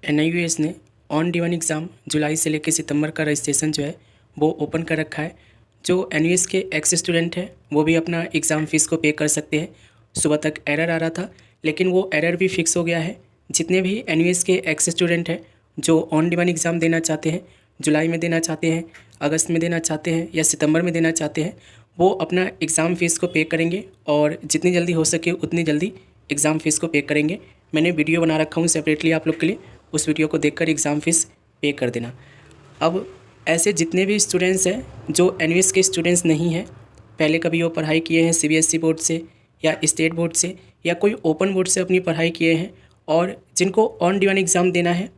NIUS ने on demand exam जुलाई से लेकर सितंबर का रजिस्ट्रेशन जो है वो ओपन कर रखा है। जो NIUS के एक्स स्टूडेंट हैं वो भी अपना एग्ज़ाम फ़ीस को पे कर सकते हैं। सुबह तक एरर आ रहा था लेकिन वो एरर भी फिक्स हो गया है। जितने भी NIUS के एक्स स्टूडेंट हैं जो ऑन डिमांड एग्ज़ाम देना चाहते हैं, जुलाई में देना चाहते हैं, अगस्त में देना चाहते हैं या सितंबर में देना चाहते हैं, वो अपना एग्ज़ाम फ़ीस को पे करेंगे और जितनी जल्दी हो सके उतनी जल्दी एग्ज़ाम फ़ीस को पे करेंगे। मैंने वीडियो बना रखा हूँ सेपरेटली आप लोग के लिए, उस वीडियो को देखकर एग्ज़ाम फ़ीस पे कर देना। अब ऐसे जितने भी स्टूडेंट्स हैं जो NIUS के स्टूडेंट्स नहीं हैं, पहले कभी वो पढ़ाई किए हैं CBSE बोर्ड से या स्टेट बोर्ड से या कोई ओपन बोर्ड से अपनी पढ़ाई किए हैं और जिनको ऑन डिमांड एग्ज़ाम देना है।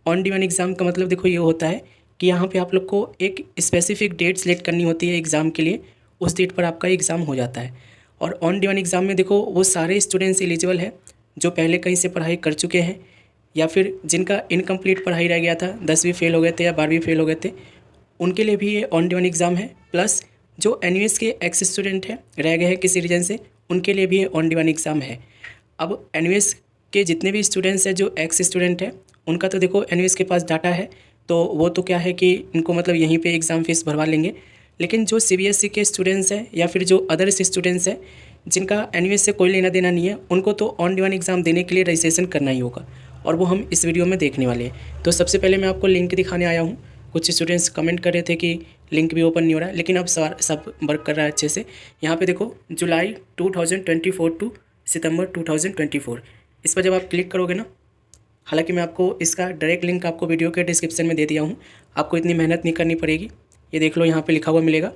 ऑन डिमांड एग्ज़ाम का मतलब देखो ये होता है कि यहाँ पे आप लोग को एक स्पेसिफिक डेट सेलेक्ट करनी होती है एग्ज़ाम के लिए, उस डेट पर आपका एग्ज़ाम हो जाता है। और ऑन डिमांड एग्ज़ाम में देखो वो सारे स्टूडेंट्स एलिजिबल हैं जो पहले कहीं से पढ़ाई कर चुके हैं या फिर जिनका इनकम्प्लीट पढ़ाई रह गया था, 10वीं फेल हो गए थे या 12वीं फेल हो गए थे, उनके लिए भी ये ऑन डिमांड एग्ज़ाम है। प्लस जो NIUS के एक्स स्टूडेंट हैं रह गए हैं किसी रीजन से, उनके लिए भी ये ऑन डिमांड एग्ज़ाम है। अब NIUS के जितने भी स्टूडेंट्स हैं जो एक्स स्टूडेंट हैं उनका तो देखो NIUS के पास डाटा है, तो वो तो क्या है कि इनको मतलब यहीं पे एग्ज़ाम फ़ीस भरवा लेंगे। लेकिन जो CBSE के स्टूडेंट्स हैं या फिर जो अदर्स स्टूडेंट्स हैं जिनका NIUS से कोई लेना देना नहीं है, उनको तो ऑन डिमांड एग्ज़ाम देने के लिए रजिस्ट्रेशन करना ही होगा और वो हम इस वीडियो में देखने वाले हैं। तो सबसे पहले मैं आपको लिंक दिखाने आया हूँ। कुछ स्टूडेंट्स कमेंट कर रहे थे कि लिंक भी ओपन नहीं हो रहा है, लेकिन अब सब वर्क कर रहा है अच्छे से। यहाँ पे देखो जुलाई 2024 टू सितंबर 2024, इस पर जब आप क्लिक करोगे ना, हालांकि मैं आपको इसका डायरेक्ट लिंक आपको वीडियो के डिस्क्रिप्शन में दे दिया हूँ, आपको इतनी मेहनत नहीं करनी पड़ेगी। ये देख लो यहाँ पे लिखा हुआ मिलेगा,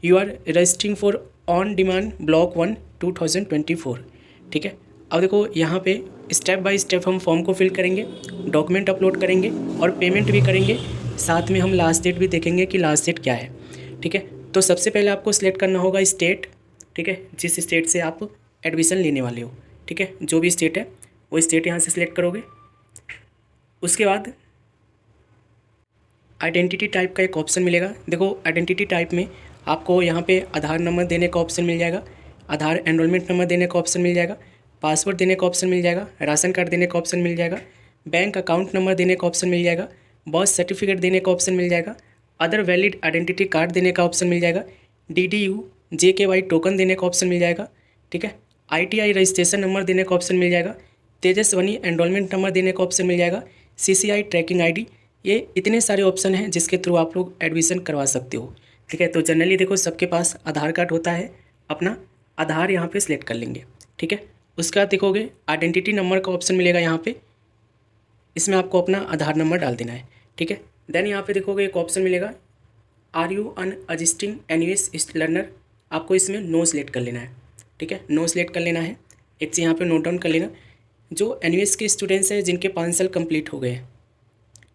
you are registering for on demand block 1 2024। ठीक है, अब देखो यहाँ पे स्टेप बाय स्टेप हम फॉर्म को फिल करेंगे, डॉक्यूमेंट अपलोड करेंगे और पेमेंट भी करेंगे। साथ में हम लास्ट डेट भी देखेंगे कि लास्ट डेट क्या है। ठीक है, तो सबसे पहले आपको सिलेक्ट करना होगा स्टेट। ठीक है, जिस स्टेट से आप एडमिशन लेने वाले हो, ठीक है, जो भी स्टेट है वो स्टेट यहाँ से सिलेक्ट करोगे। उसके बाद आइडेंटिटी टाइप का एक ऑप्शन मिलेगा। देखो आइडेंटिटी टाइप में आपको यहाँ पे आधार नंबर देने का ऑप्शन मिल जाएगा, आधार एनरोलमेंट नंबर देने का ऑप्शन मिल जाएगा, पासवर्ड देने का ऑप्शन मिल जाएगा, राशन कार्ड देने का ऑप्शन मिल जाएगा, बैंक अकाउंट नंबर देने का ऑप्शन मिल जाएगा, बर्थ सर्टिफिकेट देने का ऑप्शन मिल जाएगा, अदर वैलिड आइडेंटिटी कार्ड देने का ऑप्शन मिल जाएगा, DDU JKY टोकन देने का ऑप्शन मिल जाएगा। ठीक है, ITI रजिस्ट्रेशन नंबर देने का ऑप्शन मिल जाएगा, तेजस्वनी एनरोलमेंट नंबर देने का ऑप्शन मिल जाएगा, CCI ट्रैकिंग ID। ये इतने सारे ऑप्शन हैं जिसके थ्रू आप लोग एडमिशन करवा सकते हो। ठीक है, तो जनरली देखो सबके पास आधार कार्ड होता है, अपना आधार यहाँ पे सिलेक्ट कर लेंगे। ठीक है, उसके बाद देखोगे आइडेंटिटी नंबर का ऑप्शन मिलेगा यहाँ पे, इसमें आपको अपना आधार नंबर डाल देना है। ठीक है, देन यहाँ पे देखोगे एक ऑप्शन मिलेगा, are you unregistering NIUS learner, आपको इसमें नो सेलेक्ट कर लेना है। ठीक है, नो सेलेक्ट कर लेना है। एक चीज़ यहाँ पे नोट डाउन कर लेना, जो NIUS के स्टूडेंट्स हैं जिनके 5 साल कंप्लीट हो गए हैं,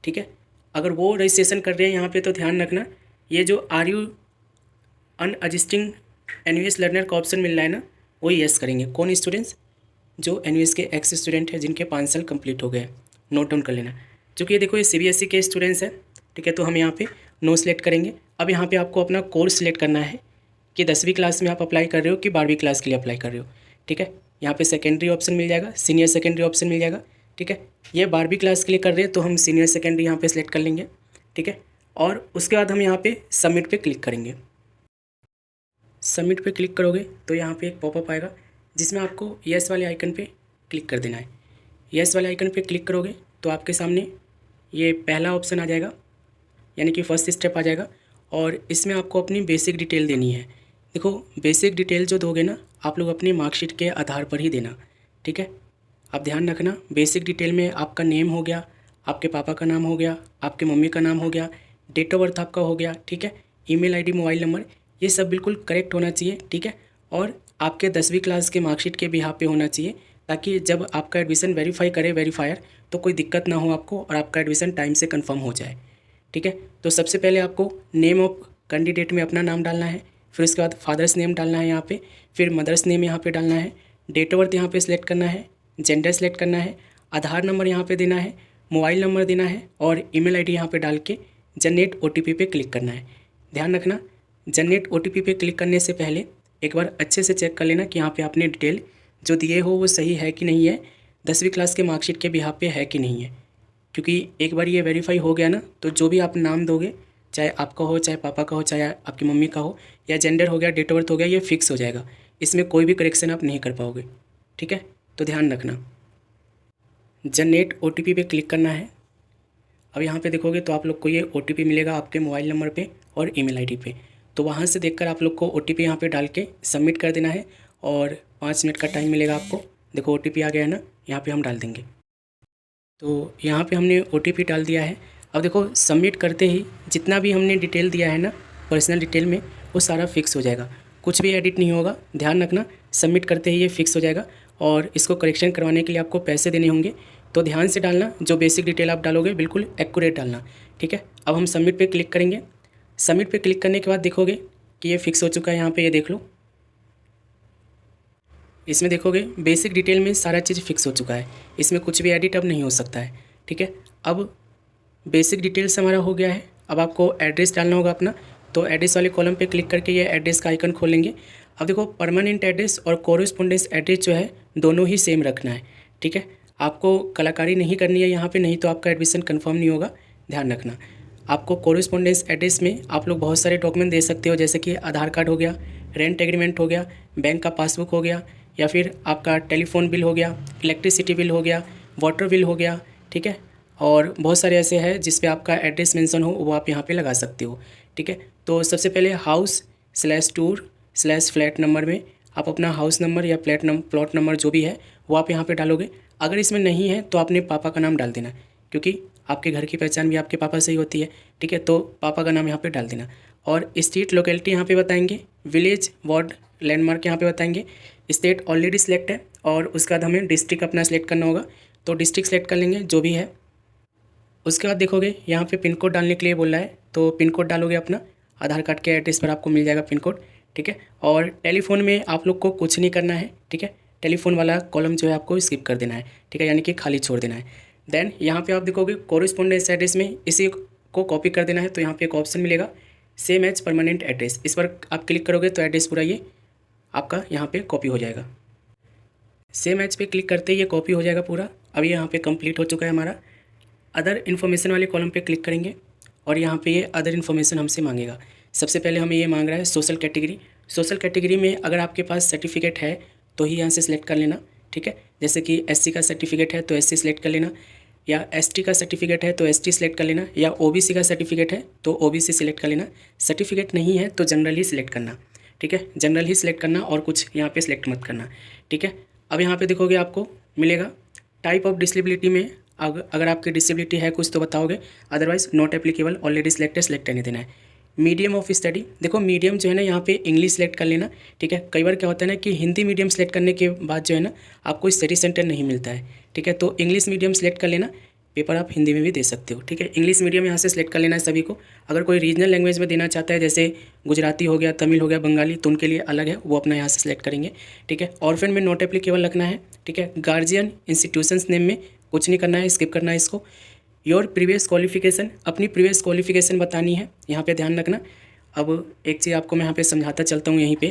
ठीक है, अगर वो रजिस्ट्रेशन कर रहे हैं यहाँ पे तो ध्यान रखना, ये जो are you unregistering NIUS learner का ऑप्शन मिल रहा है ना, वो यस करेंगे। कौन स्टूडेंट्स? जो NIUS के एक्स स्टूडेंट हैं जिनके 5 साल कंप्लीट हो गए हैं, नोट डाउन कर लेना। चूँकि ये देखो ये CBSE के स्टूडेंट्स हैं, ठीक है, तो हम यहाँ पे नो सेलेक्ट करेंगे। अब यहाँ पे आपको अपना कोर्स सेलेक्ट करना है कि 10वीं क्लास में आप अप्लाई कर रहे हो कि 12वीं क्लास के लिए अप्लाई कर रहे हो। ठीक है, यहाँ पे सेकेंडरी ऑप्शन मिल जाएगा, सीनियर सेकेंडरी ऑप्शन मिल जाएगा। ठीक है, ये 12वीं क्लास के लिए कर रहे हैं तो हम सीनियर सेकेंडरी यहाँ पे सिलेक्ट कर लेंगे। ठीक है, और उसके बाद हम यहाँ पे सबमिट पे क्लिक करेंगे। सबमिट पे क्लिक करोगे तो यहाँ पे एक पॉपअप आएगा जिसमें आपको येस वाले आइकन पे क्लिक कर देना है। येस वाले आइकन पे क्लिक करोगे तो आपके सामने ये पहला ऑप्शन आ जाएगा, यानी कि फर्स्ट स्टेप आ जाएगा, और इसमें आपको अपनी बेसिक डिटेल देनी है। देखो बेसिक डिटेल जो दोगे ना आप लोग अपनी मार्कशीट के आधार पर ही देना। ठीक है, आप ध्यान रखना, बेसिक डिटेल में आपका नेम हो गया, आपके पापा का नाम हो गया, आपके मम्मी का नाम हो गया, डेट ऑफ बर्थ आपका हो गया, ठीक है, ईमेल ID, मोबाइल नंबर, ये सब बिल्कुल करेक्ट होना चाहिए। ठीक है, और आपके 10वीं क्लास के मार्कशीट के बिहाफ पे होना चाहिए, ताकि जब आपका एडमिशन वेरीफाई करे वेरीफायर तो कोई दिक्कत ना हो आपको और आपका एडमिशन टाइम से कंफर्म हो जाए। ठीक है, तो सबसे पहले आपको नेम ऑफ कैंडिडेट में अपना नाम डालना है, फिर उसके बाद फादर्स नेम डालना है यहाँ पे, फिर मदर्स नेम यहाँ पे डालना है, डेट ऑफ बर्थ यहाँ पे सिलेक्ट करना है, जेंडर सेलेक्ट करना है, आधार नंबर यहाँ पे देना है, मोबाइल नंबर देना है और ईमेल ID यहाँ पे डाल के जनरेट OTP पे क्लिक करना है। ध्यान रखना, जनरेट OTP पे क्लिक करने से पहले एक बार अच्छे से चेक कर लेना कि यहाँ पे आपने डिटेल जो दिए हो वो सही है कि नहीं है, 10वीं क्लास के मार्कशीट के बिहाफ पे है कि नहीं है। क्योंकि एक बार ये वेरीफाई हो गया ना, तो जो भी आप नाम दोगे, चाहे आपका हो, चाहे पापा का हो, चाहे आपकी मम्मी का हो, या जेंडर हो गया, डेट ऑफ बर्थ हो गया, ये फिक्स हो जाएगा। इसमें कोई भी करेक्शन आप नहीं कर पाओगे। ठीक है, तो ध्यान रखना। जनरेट OTP पे क्लिक करना है। अब यहाँ पे देखोगे तो आप लोग को ये OTP मिलेगा आपके मोबाइल नंबर पे और ईमेल आईडी पे। तो वहाँ से देखकर आप लोग को OTP यहाँ पे डाल के सबमिट कर देना है और 5 मिनट का टाइम मिलेगा आपको। देखो OTP आ गया है ना, यहाँ पे हम डाल देंगे। तो यहाँ पे हमने OTP डाल दिया है। अब देखो सबमिट करते ही जितना भी हमने डिटेल दिया है ना पर्सनल डिटेल में, वो सारा फिक्स हो जाएगा, कुछ भी एडिट नहीं होगा। ध्यान रखना, सबमिट करते ही ये फिक्स हो जाएगा। और इसको करेक्शन करवाने के लिए आपको पैसे देने होंगे, तो ध्यान से डालना। जो बेसिक डिटेल आप डालोगे बिल्कुल एक्यूरेट डालना। ठीक है, अब हम सबमिट पे क्लिक करेंगे। सबमिट पे क्लिक करने के बाद देखोगे कि ये फिक्स हो चुका है। यहाँ पे ये देख लो, इसमें देखोगे बेसिक डिटेल में सारा चीज़ फिक्स हो चुका है। इसमें कुछ भी एडिट अब नहीं हो सकता है। ठीक है, अब बेसिक डिटेल्स हमारा हो गया है। अब आपको एड्रेस डालना होगा अपना। तो एड्रेस वाले कॉलम पे क्लिक करके ये एड्रेस का आइकन खोलेंगे। अब देखो परमानेंट एड्रेस और कॉरेस्पोंडेंस एड्रेस जो है दोनों ही सेम रखना है। ठीक है, आपको कलाकारी नहीं करनी है यहाँ पे, नहीं तो आपका एडमिशन कंफर्म नहीं होगा। ध्यान रखना, आपको कॉरेस्पोंडेंस एड्रेस में आप लोग बहुत सारे डॉक्यूमेंट दे सकते हो, जैसे कि आधार कार्ड हो गया, रेंट एग्रीमेंट हो गया, बैंक का पासबुक हो गया, या फिर आपका टेलीफोन बिल हो गया, इलेक्ट्रिसिटी बिल हो गया, वाटर बिल हो गया। ठीक है, और बहुत सारे ऐसे हैं जिस पे आपका एड्रेस मेंशन हो, वो आप यहाँ पे लगा सकते हो। ठीक है, तो सबसे पहले हाउस/टूर/फ्लैट नंबर में आप अपना हाउस नंबर या प्लॉट नंबर जो भी है वो आप यहाँ पे डालोगे। अगर इसमें नहीं है तो आपने पापा का नाम डाल देना, क्योंकि आपके घर की पहचान भी आपके पापा से ही होती है। ठीक है, तो पापा का नाम यहाँ पे डाल देना। और स्ट्रीट लोकेलिटी यहाँ पे बताएंगे, विलेज, वार्ड, लैंडमार्क यहाँ पे बताएंगे। स्टेट ऑलरेडी सिलेक्ट है, और उसके बाद हमें डिस्ट्रिक्ट अपना सेलेक्ट करना होगा, तो डिस्ट्रिक्ट सेलेक्ट कर लेंगे जो भी है। उसके बाद देखोगे यहाँ पे पिन कोड डालने के लिए बोल रहा है, तो पिन कोड डालोगे अपना। आधार कार्ड के एड्रेस पर आपको मिल जाएगा पिन कोड। ठीक है, और टेलीफोन में आप लोग को कुछ नहीं करना है। ठीक है, टेलीफोन वाला कॉलम जो है आपको स्किप कर देना है। ठीक है, यानी कि खाली छोड़ देना है। देन यहाँ पे आप देखोगे कॉरेस्पोंडेंस एड्रेस में इसी को कॉपी कर देना है। तो यहाँ पे एक ऑप्शन मिलेगा सेम एज परमानेंट एड्रेस, इस पर आप क्लिक करोगे तो एड्रेस पूरा ये आपका यहाँ पे कॉपी हो जाएगा। सेम एज पे क्लिक करते ही ये कॉपी हो जाएगा पूरा। अब ये यहाँ पे कंप्लीट हो चुका है हमारा। अदर इन्फॉर्मेशन वाले कॉलम पे क्लिक करेंगे और यहाँ पे ये अदर इन्फॉर्मेशन हमसे मांगेगा। सबसे पहले हमें ये मांग रहा है सोशल कैटेगरी। सोशल कैटेगरी में अगर आपके पास सर्टिफिकेट है तो ही यहाँ से सिलेक्ट कर लेना। ठीक है, जैसे कि SC का सर्टिफिकेट है तो SC सिलेक्ट कर लेना, या ST का सर्टिफिकेट है तो ST सिलेक्ट कर लेना, या OBC का सर्टिफिकेट है तो OBC सिलेक्ट कर लेना। सर्टिफिकेट नहीं है तो जनरल ही सिलेक्ट करना। ठीक है, जनरल ही सिलेक्ट करना और कुछ यहाँ पे सिलेक्ट मत करना। ठीक है, अब यहाँ पे देखोगे आपको मिलेगा टाइप ऑफ डिसेबिलिटी में अगर आपकी डिसेबिलिटी है कुछ तो बताओगे, otherwise not applicable, already select नहीं देना है। मीडियम ऑफ स्टडी, देखो मीडियम जो है ना यहाँ पे इंग्लिश सेलेक्ट कर लेना। ठीक है, कई बार क्या होता है ना कि हिंदी मीडियम सेलेक्ट करने के बाद जो है ना आपको स्टडी सेंटर नहीं मिलता है। ठीक है, तो इंग्लिश मीडियम सेलेक्ट कर लेना, पेपर आप हिंदी में भी दे सकते हो। ठीक है, इंग्लिश मीडियम यहाँ से सिलेक्ट कर लेना है सभी को। अगर कोई रीजनल लैंग्वेज में देना चाहता है, जैसे गुजराती हो गया, तमिल हो गया, बंगाली, तो उनके लिए अलग है, वो अपना यहाँ से सिलेक्ट करेंगे। ठीक है, ऑर्फन में नॉट एप्लीकेबल रखना है। ठीक है, गार्जियन इंस्टीट्यूशंस नेम में कुछ नहीं करना है, स्किप करना है इसको। योर प्रीवियस क्वालिफिकेशन, अपनी प्रीवियस क्वालिफिकेशन बतानी है, यहाँ पे ध्यान रखना। अब एक चीज़ आपको मैं यहाँ पे समझाता चलता हूँ यहीं पे,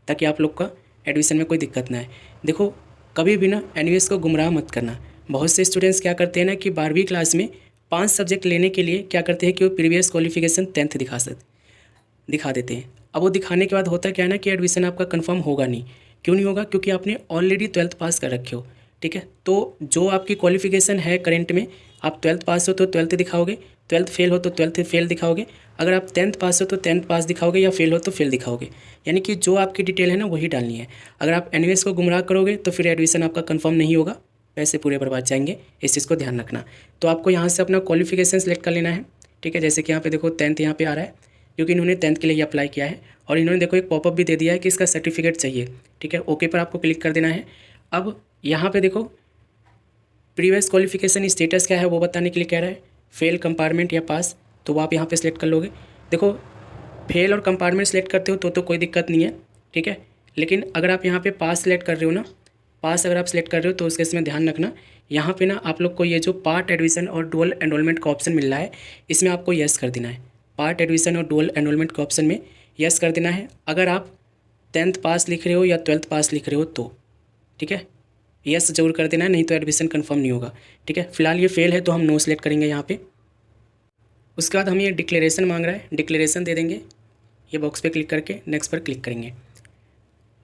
ताकि आप लोग का एडमिशन में कोई दिक्कत ना आए। देखो कभी भी ना एनवीएस को गुमराह मत करना। बहुत से स्टूडेंट्स क्या करते हैं ना कि 12वीं क्लास में 5 सब्जेक्ट लेने के लिए क्या करते हैं कि वो प्रीवियस क्वालिफिकेशन 10th दिखा देते हैं। अब वो दिखाने के बाद होता क्या है ना कि एडमिशन आपका कंफर्म होगा नहीं। क्यों नहीं होगा? क्योंकि आपने ऑलरेडी 12th पास कर रखे हो। ठीक है, तो जो आपकी क्वालिफिकेशन है करेंट में, आप 12th पास हो तो 12th दिखाओगे, 12th फेल हो तो 12th फेल दिखाओगे, अगर आप 10th पास हो तो 10th पास दिखाओगे, या फेल हो तो फेल दिखाओगे। यानी कि जो आपकी डिटेल है ना वही डालनी है। अगर आप एनवीएस को गुमराह करोगे तो फिर एडमिशन आपका कंफर्म नहीं होगा, पैसे पूरे बर्बाद जाएंगे। इस चीज़ को ध्यान रखना। तो आपको यहाँ से अपना क्वालिफिकेशन सेलेक्ट कर लेना है। ठीक है, जैसे कि यहाँ पे देखो 10th यहाँ पे आ रहा है, क्योंकि इन्होंने 10th के लिए अप्लाई किया है, और इन्होंने देखो एक पॉपअप भी दे दिया है कि इसका सर्टिफिकेट चाहिए। ठीक है, ओके पर आपको क्लिक कर देना है। अब यहाँ पे देखो प्रीवियस क्वालिफिकेशन स्टेटस क्या है वो बताने के लिए कह रहा है, फेल, कंपार्टमेंट या पास, तो वो आप यहाँ पे सिलेक्ट कर लोगे। देखो फेल और कंपार्टमेंट सेलेक्ट करते हो तो कोई दिक्कत नहीं है। ठीक है, लेकिन अगर आप यहाँ पे पास सेलेक्ट कर रहे हो ना, पास अगर आप सेलेक्ट कर रहे हो तो उसके इसमें ध्यान रखना, यहाँ पे ना आप लोग को ये जो पार्ट एडमिशन और डुअल एनरोलमेंट का ऑप्शन मिल रहा है, इसमें आपको यस कर देना है। पार्ट एडमिशन और डुअल एनरोलमेंट के ऑप्शन में यस कर देना है, अगर आप 10th पास लिख रहे हो या 12th पास लिख रहे हो तो। ठीक है, यस जरूर कर देना है, नहीं तो एडमिशन कंफर्म नहीं होगा। ठीक है, फिलहाल ये फेल है तो हम नो सेलेक्ट करेंगे यहाँ पे। उसके बाद हम ये डिक्लेरेशन मांग रहा है, डिक्लेरेशन दे देंगे। ये बॉक्स पे क्लिक करके नेक्स्ट पर क्लिक करेंगे।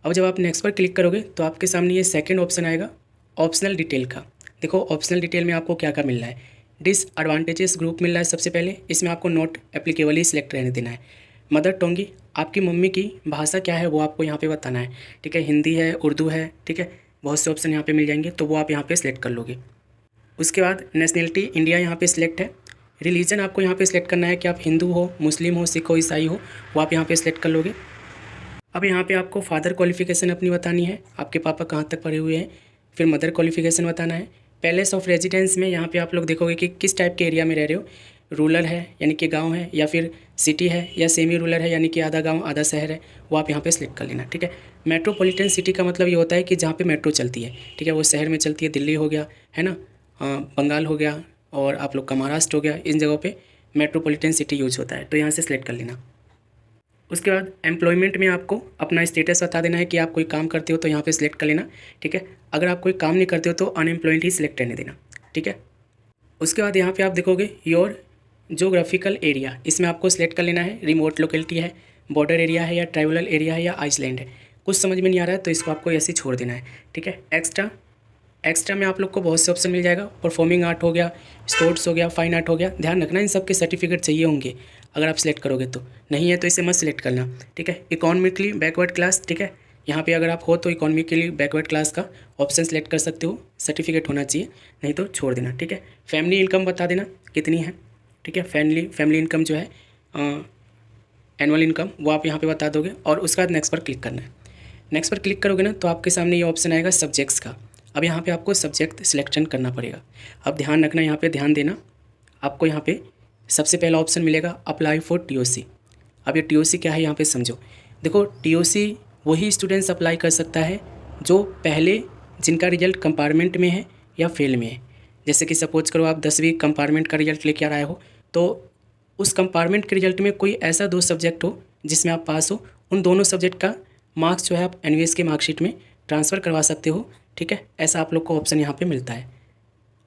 अब जब आप नेक्स्ट पर क्लिक करोगे तो आपके सामने ये सेकंड ऑप्शन आएगा ऑप्शनल डिटेल का। देखो ऑप्शनल डिटेल में आपको क्या क्या मिल रहा है। डिसएडवांटेजेस ग्रुप मिल रहा है सबसे पहले, इसमें आपको नॉट एप्लीकेबल ही सिलेक्ट रहने देना है। मदर टोंगी, आपकी मम्मी की भाषा क्या है वो आपको यहाँ पे बताना है। ठीक है, हिंदी है, उर्दू है, ठीक है, बहुत से ऑप्शन यहाँ पे मिल जाएंगे, तो वो आप यहाँ पे सिलेक्ट कर लोगे। उसके बाद नेशनलिटी इंडिया यहाँ पे सिलेक्ट है। रिलीजन आपको यहाँ पे सिलेक्ट करना है कि आप हिंदू हो, मुस्लिम हो, सिख हो, ईसाई हो, वो आप यहाँ पे सिलेक्ट कर लोगे। अब यहाँ पे आपको फादर क्वालिफिकेशन अपनी बतानी है, आपके पापा कहाँ तक पढ़े हुए हैं। फिर मदर क्वालिफिकेशन बताना है। पैलेस ऑफ रेजिडेंस में यहाँ पे आप लोग देखोगे कि किस टाइप के एरिया में रह रहे हो। रूरल है यानी कि गांव है, या फिर सिटी है, या सेमी रूरल है यानी कि आधा गांव आधा शहर है, वो आप यहाँ पे सिलेक्ट कर लेना। ठीक है, मेट्रोपॉलिटन सिटी का मतलब ये होता है कि जहाँ पे मेट्रो चलती है। ठीक है, वो शहर में चलती है, दिल्ली हो गया है ना, बंगाल हो गया, और आप लोग का महाराष्ट्र हो गया, इन जगहों पे मेट्रोपॉलिटन सिटी यूज होता है, तो यहाँ से सिलेक्ट कर लेना। उसके बाद एम्प्लॉयमेंट में आपको अपना स्टेटस बता देना है कि आप कोई काम करते हो तो यहाँ पे सिलेक्ट कर लेना। ठीक है, अगर आप कोई काम नहीं करते हो तो अनएम्प्लॉयड ही सिलेक्ट रहने देना। ठीक है, उसके बाद यहाँ पे आप देखोगे योर जोग्राफिकल एरिया, इसमें आपको सिलेक्ट कर लेना है रिमोट लोकेलिटी है, बॉर्डर एरिया है, या ट्राइबल एरिया है, या आइसलैंड है। कुछ समझ में नहीं आ रहा है तो इसको आपको ऐसे ही छोड़ देना है। ठीक है, एक्स्ट्रा में आप लोग को बहुत से ऑप्शन मिल जाएगा। परफॉर्मिंग आर्ट हो गया, स्पोर्ट्स हो गया, फाइन आर्ट हो गया। ध्यान रखना इन सब के सर्टिफिकेट चाहिए होंगे अगर आप सिलेक्ट करोगे तो, नहीं है तो इसे मत सिलेक्ट करना। ठीक है, इकोनॉमिकली बैकवर्ड क्लास, ठीक है, यहाँ पे अगर आप हो तो इकोनॉमिकली बैकवर्ड क्लास का ऑप्शन सेलेक्ट कर सकते हो, सर्टिफिकेट होना चाहिए, नहीं तो छोड़ देना। ठीक है, फैमिली इनकम बता देना कितनी है। ठीक है, फैमिली इनकम जो है एनुअल इनकम, वो आप यहाँ पे बता दोगे, और उसके बाद नेक्स्ट पर क्लिक करना है। नेक्स्ट पर क्लिक करोगे ना तो आपके सामने ये ऑप्शन आएगा सब्जेक्ट्स का। अब यहाँ पे आपको सब्जेक्ट सिलेक्शन करना पड़ेगा। अब ध्यान रखना, यहाँ पे ध्यान देना, आपको यहाँ पे सबसे पहला ऑप्शन मिलेगा अप्लाई फॉर टीओसी। अब ये टीओसी क्या है यहाँ पे समझो। देखो टीओसी वही स्टूडेंट्स अप्लाई कर सकता है जो पहले जिनका रिजल्ट कंपार्टमेंट में है या फेल में है। जैसे कि सपोज करो आप 10वीं कंपार्टमेंट का रिजल्ट लेके आ रहे हो, तो उस कंपार्टमेंट के रिजल्ट में कोई ऐसा 2 सब्जेक्ट हो जिसमें आप पास हो, उन दोनों सब्जेक्ट का मार्क्स जो है आप एनवीएस के मार्कशीट में ट्रांसफ़र करवा सकते हो। ठीक है, ऐसा आप लोग को ऑप्शन यहाँ पे मिलता है।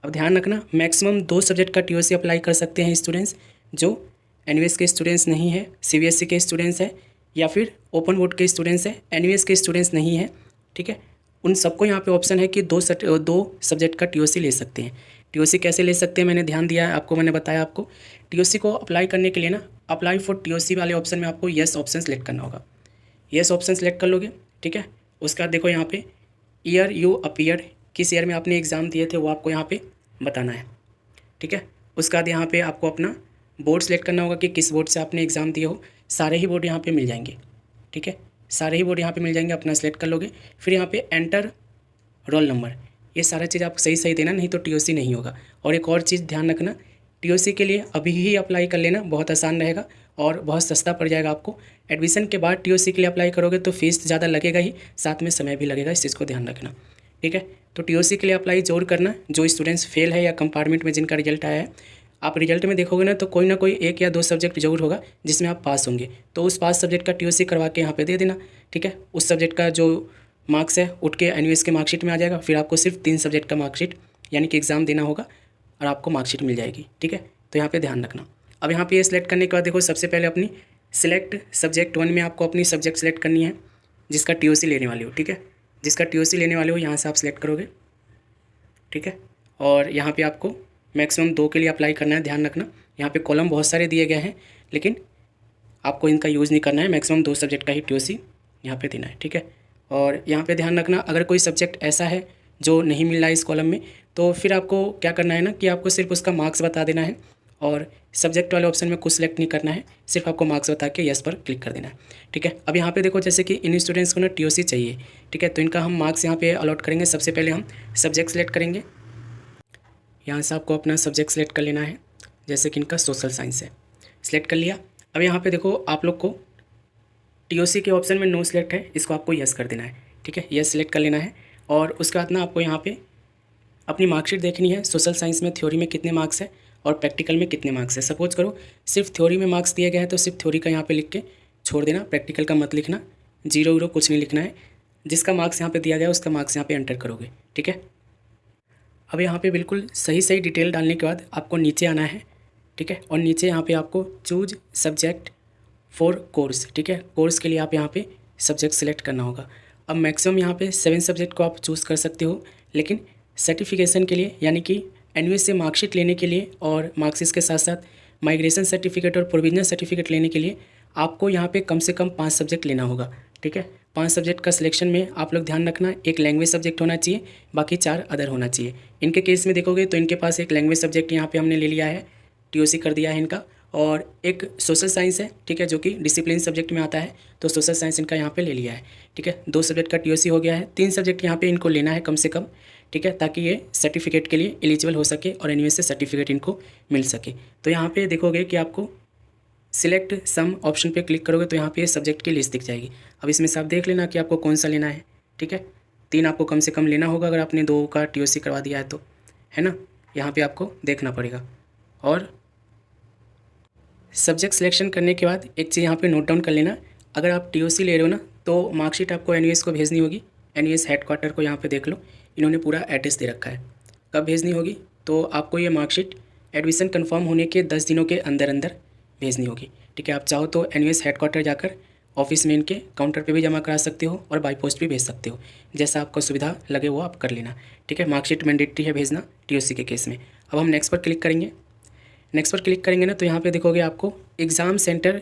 अब ध्यान रखना, मैक्सिमम 2 सब्जेक्ट का टीओसी अप्लाई कर सकते हैं स्टूडेंट्स जो एनवीएस के स्टूडेंट्स नहीं है, सीबीएसई के स्टूडेंट्स हैं, या फिर ओपन बोर्ड के स्टूडेंट्स हैं, एनवीएस के स्टूडेंट्स नहीं हैं। ठीक है, उन सबको यहाँ पे ऑप्शन है कि 2 सब्जेक्ट का टीओसी ले सकते हैं। टीओसी कैसे ले सकते हैं मैंने ध्यान दिया है आपको, मैंने बताया आपको। टीओसी को अप्लाई करने के लिए ना, अप्लाई फॉर टीओसी वाले ऑप्शन में आपको येस ऑप्शन सेलेक्ट करना होगा। येस ऑप्शन सेलेक्ट कर लोगे। ठीक है, उसके बाद देखो यहाँ पे ईयर यू अपीयर, किस ईयर में आपने एग्ज़ाम दिए थे वो आपको यहाँ पे बताना है। ठीक है, उसके बाद यहाँ पे आपको अपना बोर्ड सेलेक्ट करना होगा कि किस बोर्ड से आपने एग्ज़ाम दिए हो। सारे ही बोर्ड यहाँ पे मिल जाएंगे। ठीक है, सारे ही बोर्ड यहाँ पे मिल जाएंगे, अपना सेलेक्ट कर लोगे। फिर यहाँ पे एंटर रोल नंबर, ये सारा चीज़ आप सही देना, नहीं तो टीओसी नहीं होगा। और एक और चीज़ ध्यान रखना, टीओसी के लिए अभी ही अप्लाई कर लेना, बहुत आसान रहेगा और बहुत सस्ता पड़ जाएगा आपको। एडमिशन के बाद टीओसी के लिए अप्लाई करोगे तो फीस ज़्यादा लगेगा ही, साथ में समय भी लगेगा, इस चीज़ को ध्यान रखना। ठीक है, तो टीओसी के लिए अप्लाई जरूर करना जो स्टूडेंट्स फेल है या कंपार्टमेंट में जिनका रिजल्ट आया है। आप रिजल्ट में देखोगे ना तो कोई ना कोई 1 या 2 सब्जेक्ट जरूर होगा जिसमें आप पास होंगे, तो उस पास सब्जेक्ट का टीओसी करवा के यहाँ पे दे देना। ठीक है, उस सब्जेक्ट का जो मार्क्स है उठ के एनवीएस के मार्कशीट में आ जाएगा। फिर आपको सिर्फ 3 सब्जेक्ट का मार्कशीट यानी कि एग्ज़ाम देना होगा और आपको मार्कशीट मिल जाएगी। ठीक है, तो यहाँ पे ध्यान रखना। अब यहाँ पे ये सिलेक्ट करने के बाद देखो, सबसे पहले अपनी सिलेक्ट सब्जेक्ट 1 में आपको अपनी सब्जेक्ट सेलेक्ट करनी है जिसका टीओसी लेने वाले हो। ठीक है, जिसका टीओसी लेने वाले हो यहाँ से आप सिलेक्ट करोगे। ठीक है, और यहाँ पे आपको मैक्सिमम 2 के लिए अप्लाई करना है। ध्यान रखना, यहाँ पे कॉलम बहुत सारे दिए गए हैं लेकिन आपको इनका यूज़ नहीं करना है, मैक्सिमम 2 सब्जेक्ट का ही टीओसी यहाँ पे देना है। ठीक है, और यहाँ पे ध्यान रखना, अगर कोई सब्जेक्ट ऐसा है जो नहीं मिल रहा है इस कॉलम में, तो फिर आपको क्या करना है ना कि आपको सिर्फ उसका मार्क्स बता देना है और सब्जेक्ट वाले ऑप्शन में कुछ सेलेक्ट नहीं करना है, सिर्फ आपको मार्क्स बता के यस पर क्लिक कर देना है। ठीक है, अब यहाँ पे देखो जैसे कि इन स्टूडेंट्स को ना टीओसी चाहिए। ठीक है, तो इनका हम मार्क्स यहाँ पे अलॉट करेंगे। सबसे पहले हम सब्जेक्ट सेलेक्ट करेंगे, यहाँ से आपको अपना सब्जेक्ट सेलेक्ट कर लेना है, जैसे कि इनका सोशल साइंस है, सिलेक्ट कर लिया। अब यहाँ पे देखो आप लोग को टीओसी के ऑप्शन में नो सिलेक्ट है, इसको आपको यस कर देना है। ठीक है, यस सिलेक्ट कर लेना है और उसके बाद ना आपको यहाँ पे अपनी मार्कशीट देखनी है। सोशल साइंस में थ्योरी में कितने मार्क्स है और प्रैक्टिकल में कितने मार्क्स है। सपोज करो सिर्फ थ्योरी में मार्क्स दिए गए हैं तो सिर्फ थ्योरी का यहाँ पे लिख के छोड़ देना, प्रैक्टिकल का मत लिखना, 0 कुछ नहीं लिखना है। जिसका मार्क्स यहाँ पे दिया गया उसका मार्क्स यहाँ पे एंटर करोगे। ठीक है, अब यहाँ पे बिल्कुल सही सही डिटेल डालने के बाद आपको नीचे आना है। ठीक है, और नीचे यहाँ पे आपको चूज सब्जेक्ट फॉर कोर्स, ठीक है, कोर्स के लिए आप यहाँ पे सब्जेक्ट सेलेक्ट करना होगा। अब मैक्सिमम यहाँ पे 7 सब्जेक्ट को आप चूज़ कर सकते हो, लेकिन सर्टिफिकेशन के लिए यानी कि एनयूएस से मार्कशीट लेने के लिए और मार्क्सिस के साथ साथ माइग्रेशन सर्टिफिकेट और प्रोविजनल सर्टिफिकेट लेने के लिए आपको यहाँ पे कम से कम 5 सब्जेक्ट लेना होगा। ठीक है, 5 सब्जेक्ट का सिलेक्शन में आप लोग ध्यान रखना, एक लैंग्वेज सब्जेक्ट होना चाहिए, बाकी 4 अदर होना चाहिए। इनके केस में देखोगे तो इनके पास एक लैंग्वेज सब्जेक्ट यहाँ पे हमने ले लिया है, टीओसी कर दिया है इनका, और एक सोशल साइंस है। ठीक है, जो कि डिसिप्लिन सब्जेक्ट में आता है, तो सोशल साइंस इनका यहाँ पे ले लिया है। ठीक है, 2 सब्जेक्ट का टीओसी हो गया है, 3 सब्जेक्ट यहाँ पे इनको लेना है कम से कम। ठीक है, ताकि ये सर्टिफिकेट के लिए एलिजिबल हो सके और एनयूएस से सर्टिफिकेट इनको मिल सके। तो यहाँ पे देखोगे कि आपको सिलेक्ट सम ऑप्शन पे क्लिक करोगे तो यहाँ पे सब्जेक्ट की लिस्ट दिख जाएगी। अब इसमें से आप देख लेना कि आपको कौन सा लेना है। ठीक है, 3 आपको कम से कम लेना होगा अगर आपने 2 का टीओसी करवा दिया है तो, है ना, यहाँ पे आपको देखना पड़ेगा। और सब्जेक्ट सिलेक्शन करने के बाद एक चीज़ यहाँ पे नोट डाउन कर लेना, अगर आप टीओसी ले रहे हो ना तो मार्कशीट आपको एनयूएस को भेजनी होगी। एनयूएस हेडक्वार्टर को यहाँ पे देख लो, इन्होंने पूरा एड्रेस दे रखा है। कब भेजनी होगी, तो आपको ये मार्कशीट एडमिशन कंफर्म होने के 10 दिनों के अंदर अंदर भेजनी होगी। ठीक है, आप चाहो तो एनयूएस हेडक्वार्टर जाकर ऑफिस में इनके काउंटर पे भी जमा करा सकते हो और बाई पोस्ट भी भेज सकते हो, जैसा आपको सुविधा लगे वो आप कर लेना। ठीक है, मार्कशीट मैंडेटरी है भेजना टीओसी के केस में। अब हम नेक्स्ट पर क्लिक करेंगे। नेक्स्ट पर क्लिक करेंगे ना तो यहाँ पे देखोगे आपको एग्ज़ाम सेंटर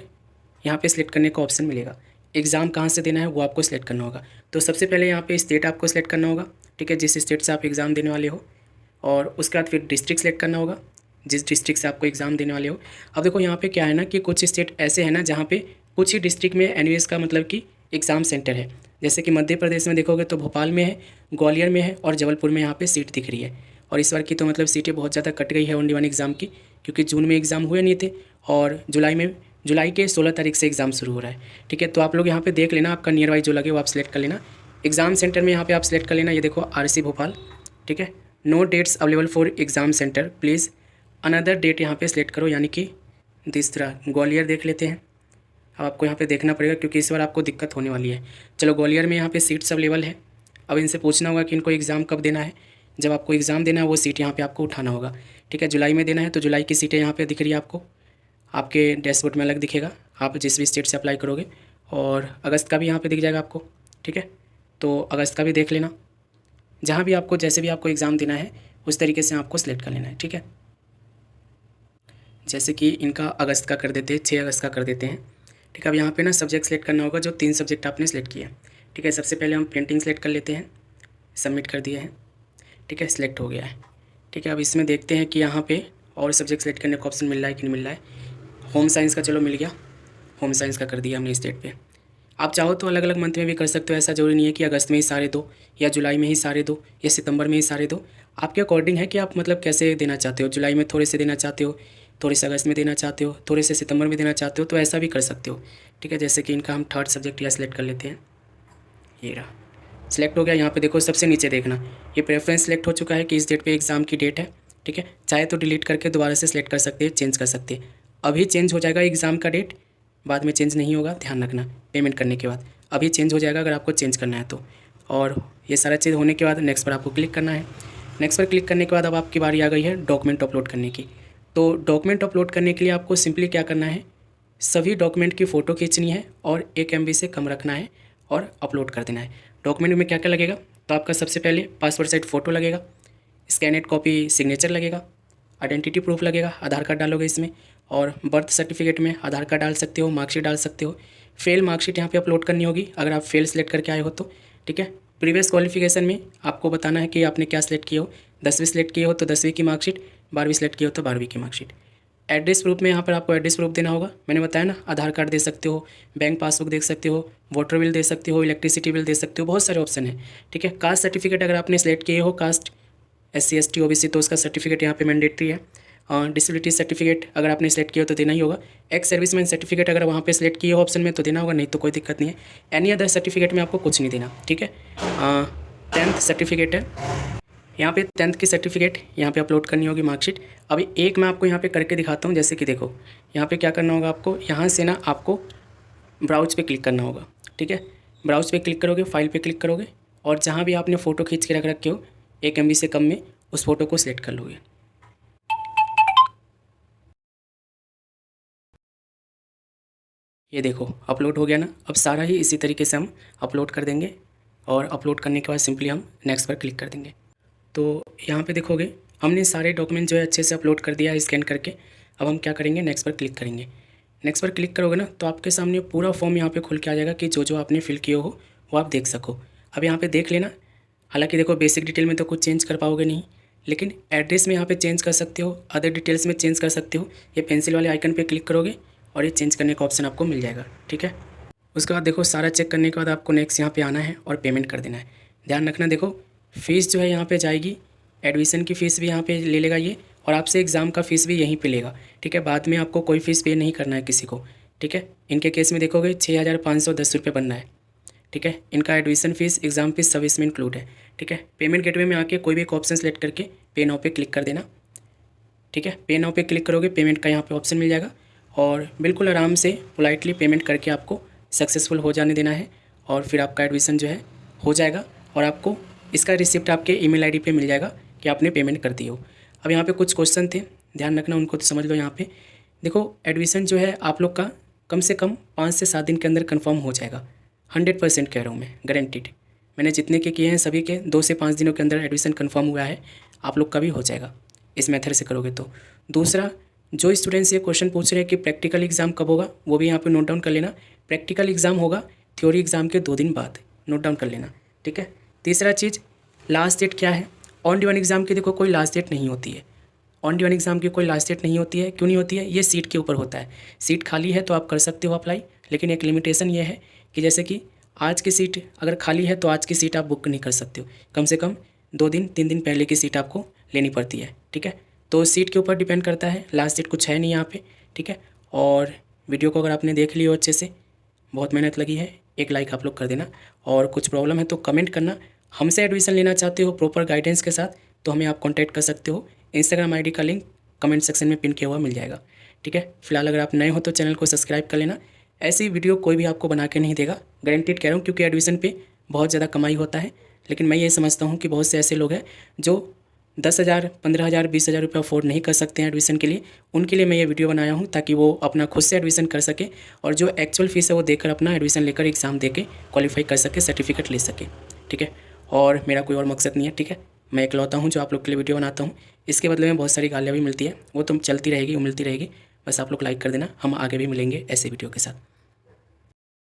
यहाँ पे सिलेक्ट करने का ऑप्शन मिलेगा। एग्ज़ाम कहाँ से देना है वो आपको सिलेक्ट करना होगा। तो सबसे पहले यहाँ पे स्टेट आपको सिलेक्ट करना होगा। ठीक है, जिस स्टेट से आप एग्ज़ाम देने वाले हो, और उसके बाद फिर डिस्ट्रिक्ट सेलेक्ट करना होगा, जिस डिस्ट्रिक्ट से आपको एग्ज़ाम देने वाले हो। अब देखो यहाँ पे क्या है ना कि कुछ स्टेट ऐसे हैं ना जहाँ पे कुछ ही डिस्ट्रिक्ट में एनयूएस का मतलब कि एग्ज़ाम सेंटर है। जैसे कि मध्य प्रदेश में देखोगे तो भोपाल में है, ग्वालियर में है और जबलपुर में यहाँ पे सीट दिख रही है। और इस बार की तो मतलब सीटें बहुत ज़्यादा कट गई है ओनली 1 एग्ज़ाम की, क्योंकि जून में एग्ज़ाम हुए नहीं थे और जुलाई के 16 तारीख से एग्ज़ाम शुरू हो रहा है। ठीक है, तो आप लोग यहाँ पे देख लेना, आपका नियर बाई जो लगे वो आप सिलेक्ट कर लेना। एग्ज़ाम सेंटर में यहाँ पे आप सिलेक्ट कर लेना, ये देखो आरसी भोपाल। ठीक है, no dates available for exam centre, please another date यहाँ पे सिलेक्ट करो, यानी कि तीसरा ग्वालियर देख लेते हैं। अब आपको यहाँ पे देखना पड़ेगा क्योंकि इस बार आपको दिक्कत होने वाली है। चलो, ग्वालियर में यहाँ पे सीट्स अवेलेबल है। अब इनसे पूछना होगा कि इनको एग्ज़ाम कब देना है। जब आपको एग्ज़ाम देना है वो सीट यहाँ पे आपको उठाना होगा। ठीक है, जुलाई में देना है तो जुलाई की सीटें यहाँ पे दिख रही है आपको, आपके डैशबोर्ड में अलग दिखेगा आप जिस भी स्टेट से अप्लाई करोगे। और अगस्त का भी यहाँ पे दिख जाएगा आपको। ठीक है, तो अगस्त का भी देख लेना, जहाँ भी आपको जैसे भी आपको एग्ज़ाम देना है उस तरीके से आपको सिलेक्ट कर लेना है। ठीक है, जैसे कि इनका अगस्त का कर देते हैं, 6 अगस्त का कर देते हैं। ठीक है, अब यहाँ पे ना सब्जेक्ट सेलेक्ट करना होगा जो 3 सब्जेक्ट आपने सेलेक्ट किया है। ठीक है, सबसे पहले हम प्रिंटिंग सेलेक्ट कर लेते हैं, सबमिट कर दिए हैं। ठीक है, सिलेक्ट हो गया है। ठीक है, अब इसमें देखते हैं कि यहाँ पे और सब्जेक्ट सेलेक्ट करने का ऑप्शन मिल रहा है कि नहीं मिल रहा है। होम साइंस का चलो मिल गया, होम साइंस का कर दिया हमने स्टेट पे। आप चाहो तो अलग अलग मंथ में भी कर सकते हो, ऐसा जरूरी नहीं है कि अगस्त में ही सारे दो या जुलाई में ही सारे दो या सितंबर में ही सारे दो। आपके अकॉर्डिंग है कि आप मतलब कैसे देना चाहते हो, जुलाई में थोड़े से देना चाहते हो, थोड़े से अगस्त में देना चाहते हो, थोड़े से सितंबर में देना चाहते हो, तो ऐसा भी कर सकते हो। ठीक है, जैसे कि इनका हम 3rd सब्जेक्ट यहाँ सेलेक्ट कर लेते हैं। ये रहा, सिलेक्ट हो गया। यहाँ पे देखो सबसे नीचे देखना, ये प्रेफरेंस सेलेक्ट हो चुका है कि इस डेट पे एग्ज़ाम की डेट है। ठीक है, चाहे तो डिलीट करके दोबारा से सिलेक्ट कर सकते हैं, चेंज कर सकते हैं। अभी चेंज हो जाएगा एग्ज़ाम का डेट, बाद में चेंज नहीं होगा, ध्यान रखना। पेमेंट करने के बाद अभी चेंज हो जाएगा अगर आपको चेंज करना है तो। और ये सारा चीज़ होने के बाद नेक्स्ट पर आपको क्लिक करना है। नेक्स्ट पर क्लिक करने के बाद अब आपकी बारी आ गई है डॉक्यूमेंट अपलोड करने की। तो डॉक्यूमेंट अपलोड करने के लिए आपको सिंपली क्या करना है, सभी डॉक्यूमेंट की फ़ोटो खींचनी है और 1 MB से कम रखना है और अपलोड कर देना है। डॉक्यूमेंट में क्या क्या लगेगा, तो आपका सबसे पहले पासपोर्ट साइज फ़ोटो लगेगा, स्कैनेड कॉपी सिग्नेचर लगेगा, आइडेंटिटी प्रूफ लगेगा, आधार कार्ड डालोगे इसमें, और बर्थ सर्टिफिकेट में आधार कार्ड डाल सकते हो, मार्कशीट डाल सकते हो। फेल मार्कशीट यहाँ पे अपलोड करनी होगी अगर आप फेल सेलेक्ट करके आए हो तो। ठीक है, प्रीवियस क्वालिफिकेशन में आपको बताना है कि आपने क्या सेलेक्ट किया हो। 10वीं सेलेक्ट किए हो तो 10वीं की मार्कशीट, 12वीं सेलेक्ट किए हो तो 12वीं की मार्कशीट। एड्रेस प्रूफ में यहाँ पर आपको एड्रेस प्रूफ देना होगा, मैंने बताया ना, आधार कार्ड दे सकते हो, बैंक पासबुक दे सकते हो, वाटर बिल दे सकते हो, इलेक्ट्रिसिटी बिल दे सकते हो, बहुत सारे ऑप्शन है। ठीक है, कास्ट सर्टिफिकेट अगर आपने सेलेक्ट किए हो, कास्ट SC ST OBC, तो उसका सर्टिफिकेट यहाँ पे मैंडेटरी है। डिसेबिलिटी सर्टिफिकेट अगर आपने सेलेक्ट किया हो तो देना ही होगा। एक्स सर्विसमैन सर्टिफिकेट अगर वहाँ पे सेलेक्ट किए हो ऑप्शन में तो देना होगा, नहीं तो कोई दिक्कत नहीं है। एनी अदर सर्टिफिकेट में आपको कुछ नहीं देना। ठीक है, 10th सर्टिफिकेट है, यहाँ पे 10th की सर्टिफिकेट यहाँ पे अपलोड करनी होगी मार्कशीट। अभी एक मैं आपको यहाँ पे करके दिखाता हूँ, जैसे कि देखो यहाँ पे क्या करना होगा आपको, यहाँ से ना आपको ब्राउज पे क्लिक करना होगा। ठीक है, ब्राउज पे क्लिक करोगे, फाइल पे क्लिक करोगे और जहाँ भी आपने फ़ोटो खींच के रख रखे हो 1 MB से कम में उस फ़ोटो को सिलेक्ट कर लोगे। ये देखो अपलोड हो गया ना। अब सारा ही इसी तरीके से हम अपलोड कर देंगे और अपलोड करने के बाद सिंपली हम नेक्स्ट पर क्लिक कर देंगे। तो यहाँ पे देखोगे हमने सारे डॉक्यूमेंट जो है अच्छे से अपलोड कर दिया है स्कैन करके। अब हम क्या करेंगे, नेक्स्ट पर क्लिक करेंगे। नेक्स्ट पर क्लिक करोगे ना तो आपके सामने पूरा फॉर्म यहाँ पे खुल के आ जाएगा कि जो जो आपने फिल किए हो वो आप देख सको। अब यहाँ पे देख लेना। हालांकि देखो बेसिक डिटेल में तो कुछ चेंज कर पाओगे नहीं, लेकिन एड्रेस में यहाँ पे चेंज कर सकते हो, अदर डिटेल्स में चेंज कर सकते हो। ये पेंसिल वाले आइकन पे क्लिक करोगे और ये चेंज करने का ऑप्शन आपको मिल जाएगा। ठीक है, उसके बाद देखो सारा चेक करने के बाद आपको नेक्स्ट यहाँ पे आना है और पेमेंट कर देना है। ध्यान रखना, देखो फ़ीस जो है यहाँ पे जाएगी, एडमिशन की फ़ीस भी यहाँ पे ले लेगा ये, और आपसे एग्ज़ाम का फ़ीस भी यहीं पे लेगा। ठीक है, बाद में आपको कोई फ़ीस पे नहीं करना है किसी को। ठीक है, इनके केस में देखोगे 6,510 रुपये बनना है। ठीक है, इनका एडमिशन फ़ीस, एग्ज़ाम फ़ीस सब इसमें इंक्लूड है। ठीक है, पेमेंट गेटवे में आके कोई भी एक ऑप्शन सेलेक्ट करके पे नाउ पे क्लिक कर देना। ठीक है, पे नाउ पे क्लिक करोगे, पेमेंट का यहाँ पे ऑप्शन मिल जाएगा और बिल्कुल आराम से पोलाइटली पेमेंट करके आपको सक्सेसफुल हो जाने देना है और फिर आपका एडमिशन जो है हो जाएगा और आपको इसका रिसिप्ट आपके ईमेल आईडी पे मिल जाएगा कि आपने पेमेंट कर दी हो। अब यहाँ पे कुछ क्वेश्चन थे, ध्यान रखना, उनको तो समझ लो। यहाँ पे देखो एडमिशन जो है आप लोग का कम से कम 5 से 7 दिन के अंदर कंफर्म हो जाएगा। 100% कह रहा हूँ मैं, गारंटीड। मैंने जितने के किए हैं सभी के 2 से 5 दिनों के अंदर एडमिशन कंफर्म हुआ है। आप लोग का भी हो जाएगा इस मेथड से करोगे तो। दूसरा, जो स्टूडेंट्स ये क्वेश्चन पूछ रहे हैं कि प्रैक्टिकल एग्ज़ाम कब होगा, वो भी यहाँ पे नोट डाउन कर लेना। प्रैक्टिकल एग्ज़ाम होगा थ्योरी एग्ज़ाम के 2 दिन बाद, नोट डाउन कर लेना। ठीक है, तीसरा चीज़, लास्ट डेट क्या है। ऑन डी वन एग्ज़ाम की देखो कोई लास्ट डेट नहीं होती है। ऑन डी वन एग्ज़ाम की कोई लास्ट डेट नहीं होती है। क्यों नहीं होती है? ये सीट के ऊपर होता है। सीट खाली है तो आप कर सकते हो अप्लाई, लेकिन एक लिमिटेशन ये है कि जैसे कि आज की सीट अगर खाली है तो आज की सीट आप बुक नहीं कर सकते हो, कम से कम 2 दिन 3 दिन पहले की सीट आपको लेनी पड़ती है। ठीक है, तो सीट के ऊपर डिपेंड करता है, लास्ट डेट कुछ है नहीं यहाँ पे। ठीक है, और वीडियो को अगर आपने देख लिया हो अच्छे से, बहुत मेहनत लगी है, एक लाइक आप लोग कर देना। और कुछ प्रॉब्लम है तो कमेंट करना। हमसे एडमिशन लेना चाहते हो प्रॉपर गाइडेंस के साथ तो हमें आप कॉन्टैक्ट कर सकते हो। इंस्टाग्राम आईडी का लिंक कमेंट सेक्शन में पिन किया हुआ मिल जाएगा। ठीक है, फिलहाल अगर आप नए हो तो चैनल को सब्सक्राइब कर लेना। ऐसी वीडियो कोई भी आपको बना के नहीं देगा, गारंटीड कह रहा हूँ, क्योंकि एडमिशन पे बहुत ज़्यादा कमाई होता है। लेकिन मैं ये समझता हूँ कि बहुत से ऐसे लोग हैं जो 10,000, 15,000, 20,000 रुपये अफोर्ड नहीं कर सकते हैं एडमिशन के लिए। उनके लिए मैं ये वीडियो बनाया हूँ ताकि वो अपना खुद से एडमिशन कर सके और जो एक्चुअल फ़ीस है वो देकर अपना एडमिशन लेकर एग्ज़ाम दे के क्वालिफाई कर सके, सर्टिफिकेट ले सके। ठीक है, और मेरा कोई और मकसद नहीं है। ठीक है, मैं इकलौता हूँ जो आप लोग के लिए वीडियो बनाता हूँ। इसके बदले में बहुत सारी गालियाँ भी मिलती है, वो तो चलती रहेगी, वो मिलती रहेगी। बस आप लोग लाइक कर देना, हम आगे भी मिलेंगे ऐसे वीडियो के साथ।